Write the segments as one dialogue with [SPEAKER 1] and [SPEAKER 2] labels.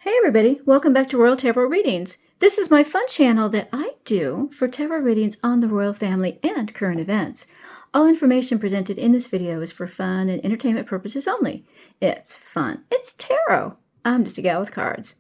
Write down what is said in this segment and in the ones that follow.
[SPEAKER 1] Hey everybody, welcome back to Royal Tarot Readings. This is my fun channel that I do for tarot readings on the royal family and current events. All information presented in this video is for fun and entertainment purposes only. It's fun. It's tarot. I'm just a gal with cards.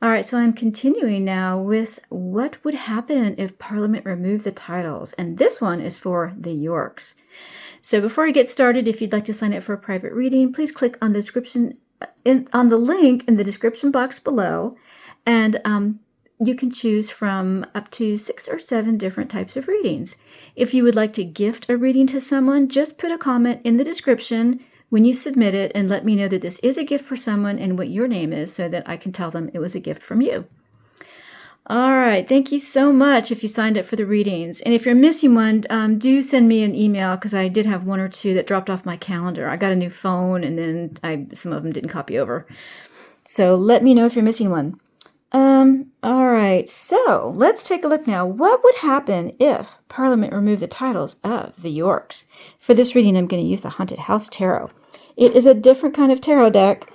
[SPEAKER 1] Alright, so I'm continuing now with what would happen if Parliament removed the titles, and this one is for the Yorks. So before I get started, if you'd like to sign up for a private reading, please click on the description on the link in the description box below, and you can choose from up to 6 or 7 different types of readings. If you would like to gift a reading to someone, just put a comment in the description when you submit it and let me know that this is a gift for someone and what your name is so that I can tell them it was a gift from you. All right, thank you so much if you signed up for the readings. And if you're missing one, do send me an email because I did have 1 or 2 that dropped off my calendar. I got a new phone and then some of them didn't copy over. So let me know if you're missing one. All right, so let's take a look now. What would happen if Parliament removed the titles of the Yorks? For this reading, I'm going to use the Haunted House Tarot. It is a different kind of tarot deck.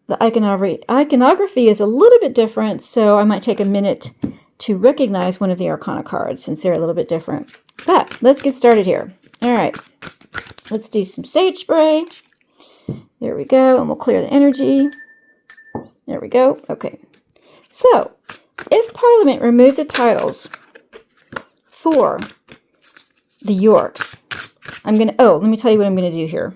[SPEAKER 1] The iconography is a little bit different, so I might take a minute to recognize one of the Arcana cards since they're a little bit different. But let's get started here. All right, let's do some sage spray. There we go, and we'll clear the energy. There we go. Okay, so if Parliament removed the titles for the Yorks, let me tell you what I'm going to do here.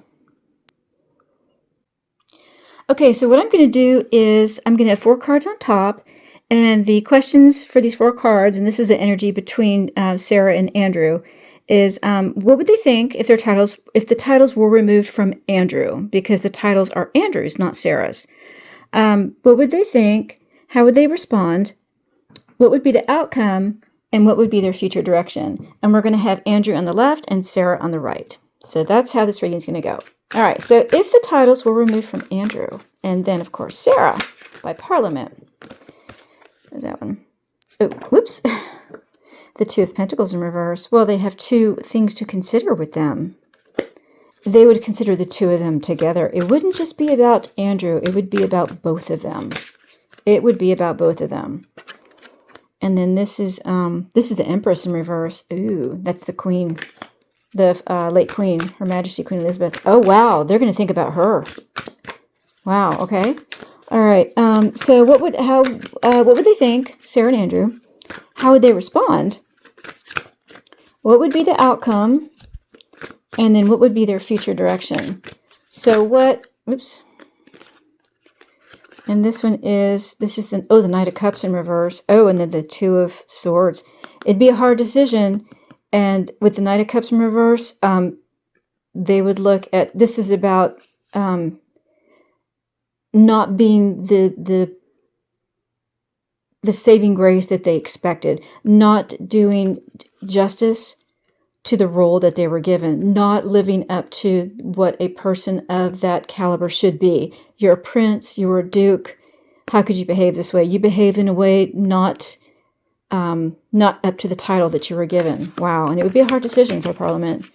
[SPEAKER 1] Okay, so what I'm going to do is I'm going to have 4 cards on top, and the questions for these 4 cards, and this is the energy between Sarah and Andrew, is what would they think if the titles were removed from Andrew, because the titles are Andrew's, not Sarah's. What would they think? How would they respond? What would be the outcome? And what would be their future direction? And we're going to have Andrew on the left and Sarah on the right. So that's how this reading is going to go. All right, so if the titles were removed from Andrew, and then, of course, Sarah by Parliament. There's that one. Oh, whoops. The 2 of Pentacles in reverse. Well, they have 2 things to consider with them. They would consider the 2 of them together. It wouldn't just be about Andrew. It would be about both of them. It would be about both of them. And then this is the Empress in reverse. Ooh, that's the Queen. The late Queen, Her Majesty Queen Elizabeth. Oh, wow. They're going to think about her. Wow. Okay. All right. So what would they think, Sarah and Andrew? How would they respond? What would be the outcome? And then what would be their future direction? So oops. And this is the Knight of Cups in reverse. Oh, and then the 2 of Swords. It'd be a hard decision. And with the Knight of Cups in reverse, they would look at, this is about not being the saving grace that they expected, not doing justice to the role that they were given, not living up to what a person of that caliber should be. You're a prince, you're a duke. How could you behave this way? You behave in a way not up to the title that you were given. Wow. And it would be a hard decision for Parliament.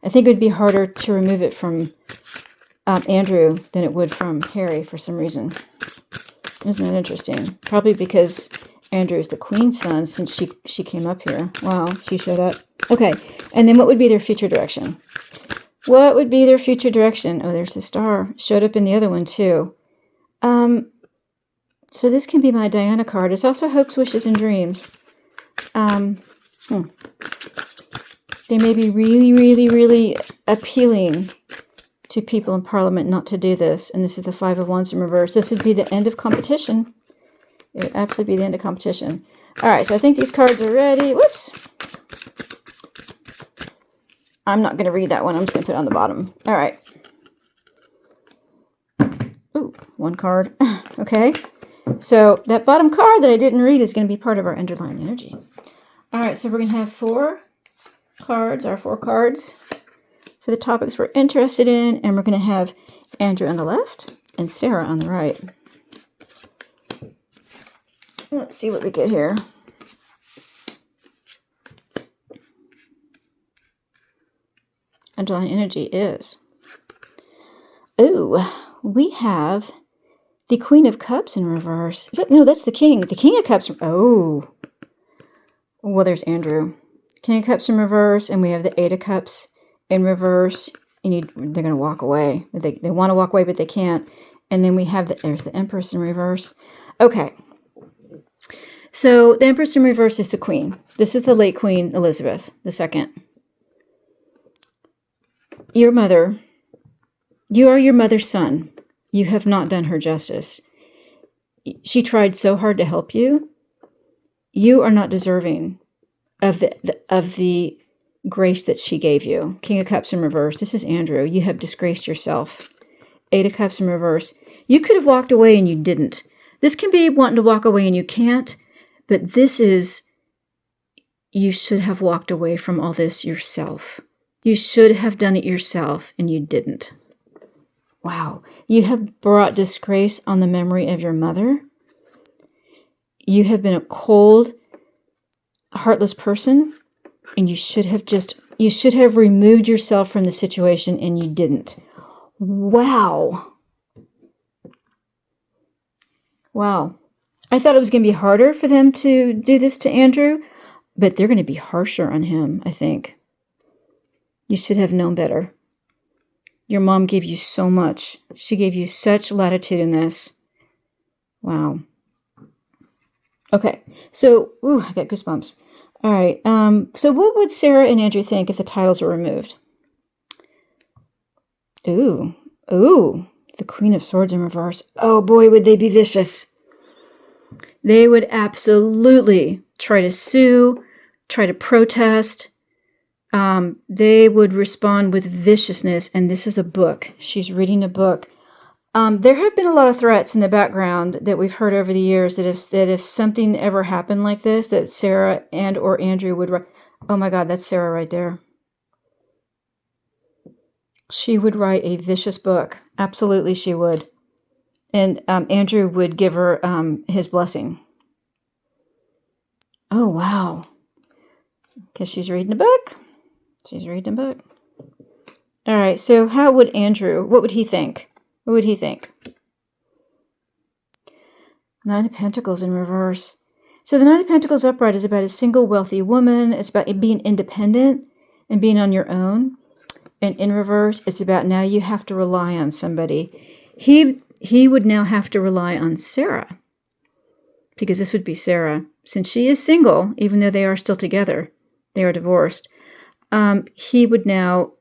[SPEAKER 1] I think it would be harder to remove it from Andrew than it would from Harry for some reason. Isn't that interesting? Probably because Andrew is the Queen's son since she came up here. Wow, she showed up. Okay, and then what would be their future direction? What would be their future direction? Oh, there's the star. Showed up in the other one too. So this can be my Diana card. It's also hopes, wishes, and dreams. They may be really, really, really appealing to people in Parliament not to do this. And this is the 5 of Wands in reverse. This would be the end of competition. It would absolutely be the end of competition. All right, so I think these cards are ready. Whoops. I'm not going to read that one. I'm just going to put it on the bottom. All right. Ooh, 1 card. Okay. So that bottom card that I didn't read is going to be part of our underlying energy. All right, so we're going to have 4 cards, our 4 cards for the topics we're interested in, and we're going to have Andrew on the left and Sarah on the right. Let's see what we get here. Underlying energy is, ooh, we have The Queen of Cups in reverse. No, that's the King. The King of Cups. Oh. Well, there's Andrew. King of Cups in reverse, and we have the Eight of Cups in reverse. They're going to walk away. They want to walk away, but they can't. And then we have there's the Empress in reverse. Okay. So the Empress in reverse is the Queen. This is the late Queen Elizabeth II. Your mother, you are your mother's son. You have not done her justice. She tried so hard to help you. You are not deserving of the grace that she gave you. King of Cups in reverse. This is Andrew. You have disgraced yourself. Eight of Cups in reverse. You could have walked away and you didn't. This can be wanting to walk away and you can't. But this is, you should have walked away from all this yourself. You should have done it yourself and you didn't. Wow. You have brought disgrace on the memory of your mother. You have been a cold, heartless person, and you should have removed yourself from the situation, and you didn't. Wow. Wow. I thought it was going to be harder for them to do this to Andrew, but they're going to be harsher on him, I think. You should have known better. Your mom gave you so much. She gave you such latitude in this. Wow. Okay, so, I got goosebumps. All right, so what would Sarah and Andrew think if the titles were removed? Ooh, the Queen of Swords in reverse. Oh boy, would they be vicious. They would absolutely try to sue, try to protest. They would respond with viciousness, and this is a book. She's reading a book. There have been a lot of threats in the background that we've heard over the years that if something ever happened like this, that Sarah and or Andrew would write. Oh my God, that's Sarah right there. She would write a vicious book. Absolutely, she would. And Andrew would give her his blessing. Oh, wow. Because she's reading a book. She's reading a book. All right, so how would Andrew, what would he think? What would he think? Nine of Pentacles in reverse. So the Nine of Pentacles upright is about a single wealthy woman. It's about being independent and being on your own. And in reverse, it's about now you have to rely on somebody. He would now have to rely on Sarah. Because this would be Sarah. Since she is single, even though they are still together, they are divorced. He would now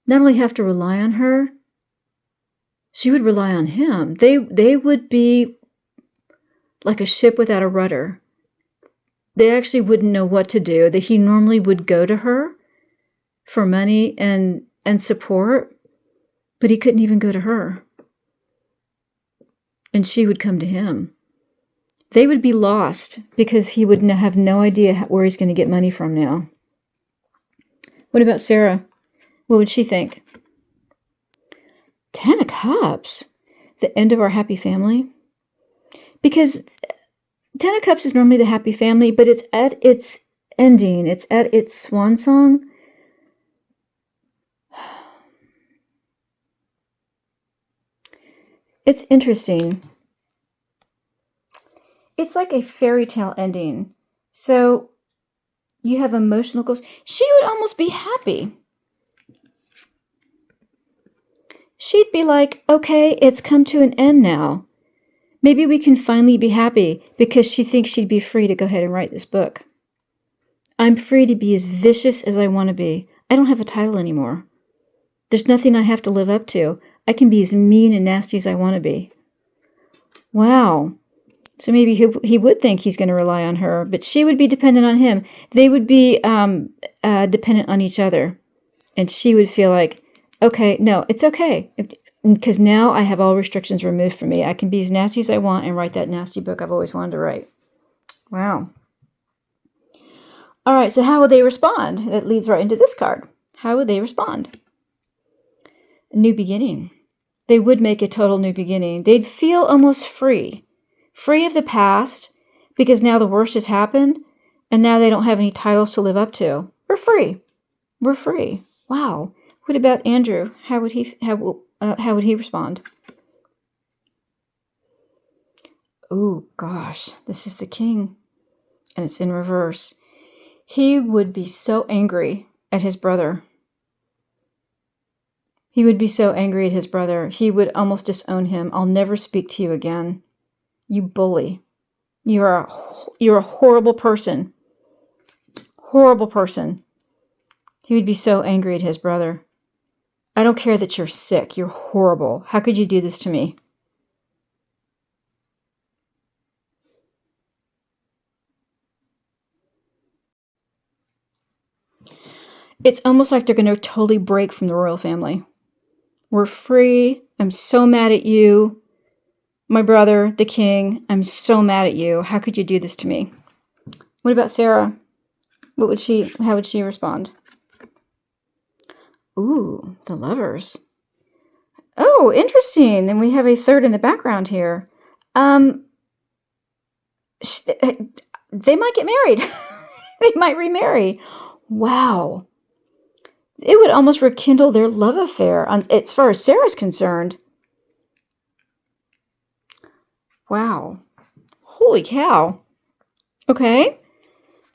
[SPEAKER 1] not only have to rely on her, she would rely on him. They would be like a ship without a rudder. They actually wouldn't know what to do. That he normally would go to her for money and support, but he couldn't even go to her. And she would come to him. They would be lost because he would have no idea where he's going to get money from now. What about Sarah? What would she think? 10 of Cups. The end of our happy family. Because 10 of Cups is normally the happy family, but it's at its ending. It's at its swan song. It's interesting. It's like a fairy tale ending. So you have emotional goals. She would almost be happy. She'd be like, okay, it's come to an end now. Maybe we can finally be happy, because she thinks she'd be free to go ahead and write this book. I'm free to be as vicious as I want to be. I don't have a title anymore. There's nothing I have to live up to. I can be as mean and nasty as I want to be. Wow. So maybe he would think he's going to rely on her, but she would be dependent on him. They would be dependent on each other. And she would feel like, okay, no, it's okay. Because now I have all restrictions removed from me. I can be as nasty as I want and write that nasty book I've always wanted to write. Wow. All right, so how would they respond? That leads right into this card. How would they respond? A new beginning. They would make a total new beginning. They'd feel almost free. Free of the past, because now the worst has happened, and now they don't have any titles to live up to. We're free. We're free. Wow. What about Andrew? How would he respond? Oh, gosh. This is the king. And it's in reverse. He would be so angry at his brother. He would be so angry at his brother. He would almost disown him. I'll never speak to you again. You bully. You're a horrible person. Horrible person. He would be so angry at his brother. I don't care that you're sick. You're horrible. How could you do this to me? It's almost like they're going to totally break from the royal family. We're free. I'm so mad at you. My brother, the king, I'm so mad at you. How could you do this to me? What about Sarah? How would she respond? Ooh, the lovers. Oh, interesting. Then we have a third in the background here. They might get married. They might remarry. Wow. It would almost rekindle their love affair as far as Sarah's concerned. Wow. Holy cow. Okay.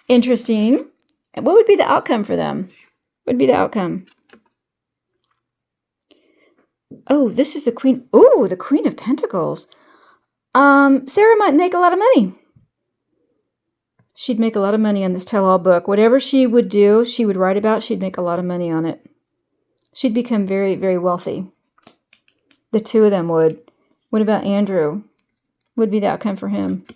[SPEAKER 1] Interesting. What would be the outcome for them? What would be the outcome? Oh, this is the queen. Oh, the Queen of Pentacles. Sarah might make a lot of money. She'd make a lot of money on this tell-all book. Whatever she would do, she would write about, she'd make a lot of money on it. She'd become very, very wealthy. The two of them would. What about Andrew? What would be the outcome for him?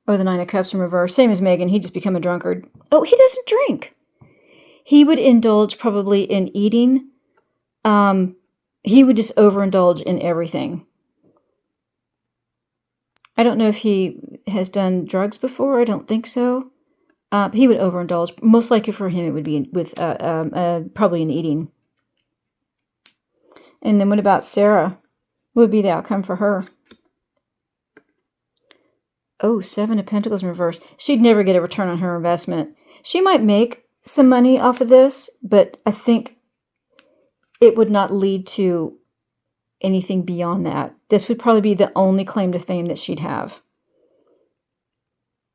[SPEAKER 1] Oh, the Nine of Cups in reverse. Same as Meghan. He'd just become a drunkard. Oh, he doesn't drink. He would indulge probably in eating. He would just overindulge in everything. I don't know if he has done drugs before. I don't think so. He would overindulge. Most likely for him, it would be with probably in eating. And then what about Sarah? What would be the outcome for her? Oh, Seven of Pentacles in reverse. She'd never get a return on her investment. She might make some money off of this, but I think it would not lead to anything beyond that. This would probably be the only claim to fame that she'd have.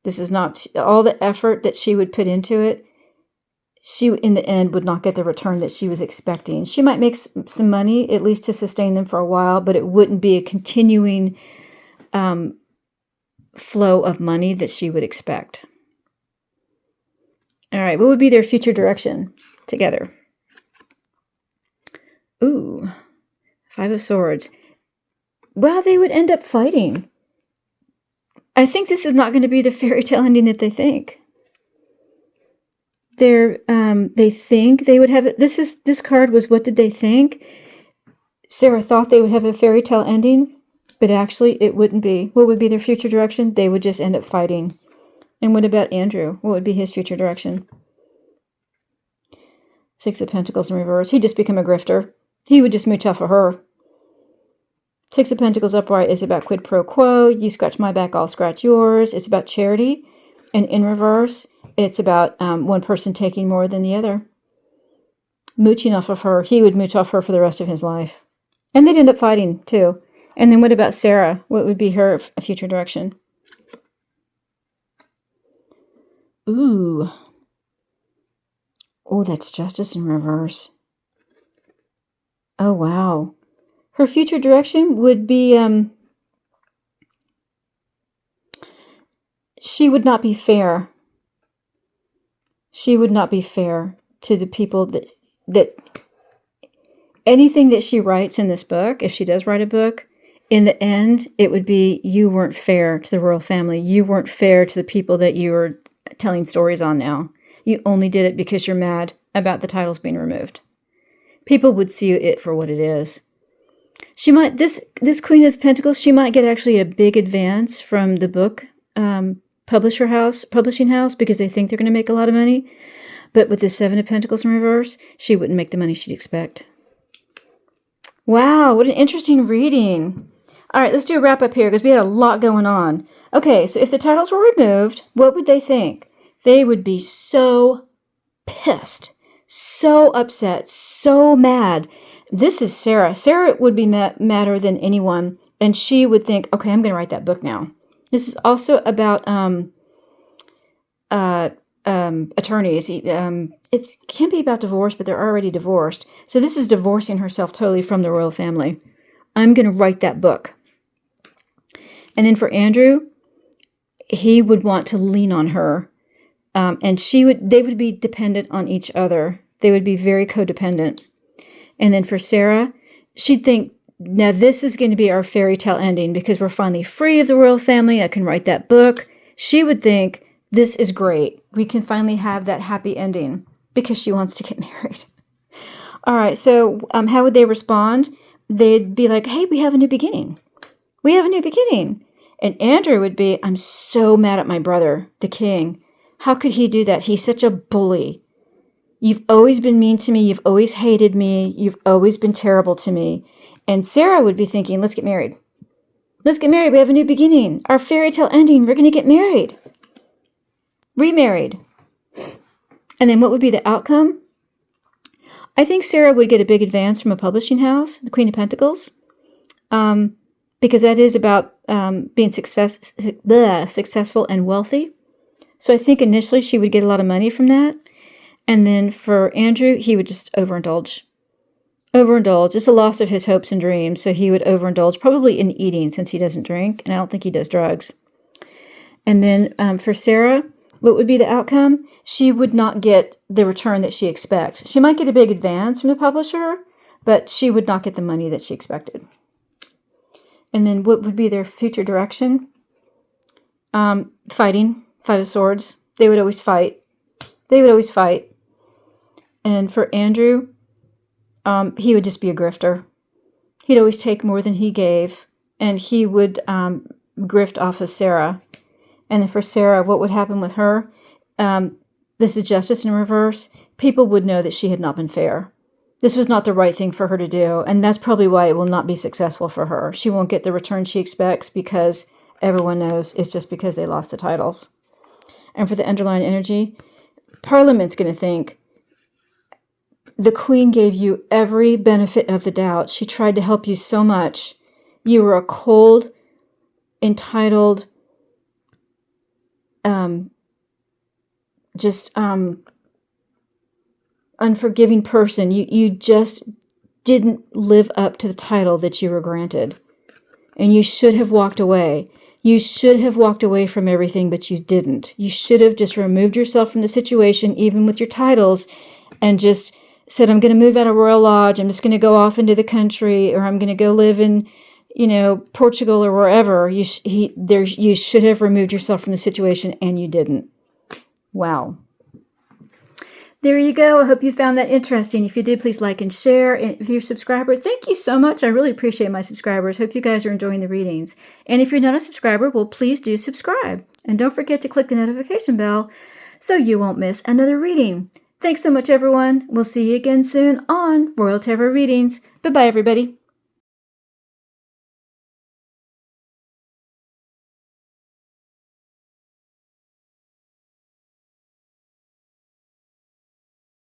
[SPEAKER 1] This is not all the effort that she would put into it. She, in the end, would not get the return that she was expecting. She might make some money, at least to sustain them for a while, but it wouldn't be a continuing flow of money that she would expect. All right, what would be their future direction together? Ooh, Five of Swords. Well, they would end up fighting. I think this is not going to be the fairy tale ending that they think. They think they would have it. This card was, what did they think? Sarah thought they would have a fairy tale ending, but actually it wouldn't be. What would be their future direction? They would just end up fighting. And what about Andrew? What would be his future direction? Six of Pentacles in reverse. He'd just become a grifter. He would just mooch off of her. Six of Pentacles upright is about quid pro quo. You scratch my back, I'll scratch yours. It's about charity. And in reverse, it's about one person taking more than the other. Mooching off of her. He would mooch off her for the rest of his life. And they'd end up fighting, too. And then what about Sarah? What would be her future direction? Ooh. Oh, that's Justice in reverse. Oh, wow. Her future direction would be, she would not be fair. She would not be fair to the people that anything that she writes in this book, if she does write a book, in the end, it would be, you weren't fair to the royal family. You weren't fair to the people that you are telling stories on now. You only did it because you're mad about the titles being removed. People would see it for what it is. She might, this Queen of Pentacles, she might get actually a big advance from the book publishing house, because they think they're going to make a lot of money. But with the Seven of Pentacles in reverse, she wouldn't make the money she'd expect. Wow, what an interesting reading. All right, let's do a wrap up here because we had a lot going on. Okay, so if the titles were removed, what would they think? They would be so pissed, so upset, so mad. This is Sarah. Sarah would be madder than anyone, and she would think, okay, I'm going to write that book now. This is also about attorneys. It can't be about divorce, but they're already divorced. So this is divorcing herself totally from the royal family. I'm going to write that book. And then for Andrew, he would want to lean on her, and they would be dependent on each other. They would be very codependent. And then for Sarah, she'd think, now this is going to be our fairy tale ending because we're finally free of the royal family. I can write that book. She would think, this is great. We can finally have that happy ending because she wants to get married. All right, so how would they respond? They'd be like, hey, we have a new beginning. We have a new beginning. And Andrew would be, I'm so mad at my brother, the king. How could he do that? He's such a bully. You've always been mean to me. You've always hated me. You've always been terrible to me. And Sarah would be thinking, let's get married. Let's get married. We have a new beginning. Our fairy tale ending. We're going to get married. Remarried. And then what would be the outcome? I think Sarah would get a big advance from a publishing house, the Queen of Pentacles, because that is about being successful and wealthy. So I think initially she would get a lot of money from that. And then for Andrew, he would just overindulge. It's a loss of his hopes and dreams. So he would overindulge, probably in eating since he doesn't drink. And I don't think he does drugs. And then for Sarah, what would be the outcome? She would not get the return that she expects. She might get a big advance from the publisher, but she would not get the money that she expected. And then what would be their future direction? Fighting. Five of Swords. They would always fight. And for Andrew, he would just be a grifter. He'd always take more than he gave, and he would grift off of Sarah. And then for Sarah, what would happen with her? This is justice in reverse. People would know that she had not been fair. This was not the right thing for her to do, and that's probably why it will not be successful for her. She won't get the return she expects because everyone knows it's just because they lost the titles. And for the underlying energy, Parliament's going to think, the Queen gave you every benefit of the doubt. She tried to help you so much. You were a cold, entitled, unforgiving person. You just didn't live up to the title that you were granted. And you should have walked away. You should have walked away from everything, but you didn't. You should have just removed yourself from the situation, even with your titles, and just said, I'm going to move out of Royal Lodge. I'm just going to go off into the country, or I'm going to go live in, Portugal or wherever. You should have removed yourself from the situation, and you didn't. Wow. There you go. I hope you found that interesting. If you did, please like and share. And if you're a subscriber, thank you so much. I really appreciate my subscribers. Hope you guys are enjoying the readings. And if you're not a subscriber, well, please do subscribe. And don't forget to click the notification bell so you won't miss another reading. Thanks so much, everyone. We'll see you again soon on Royal Tarot Readings. Bye-bye, everybody.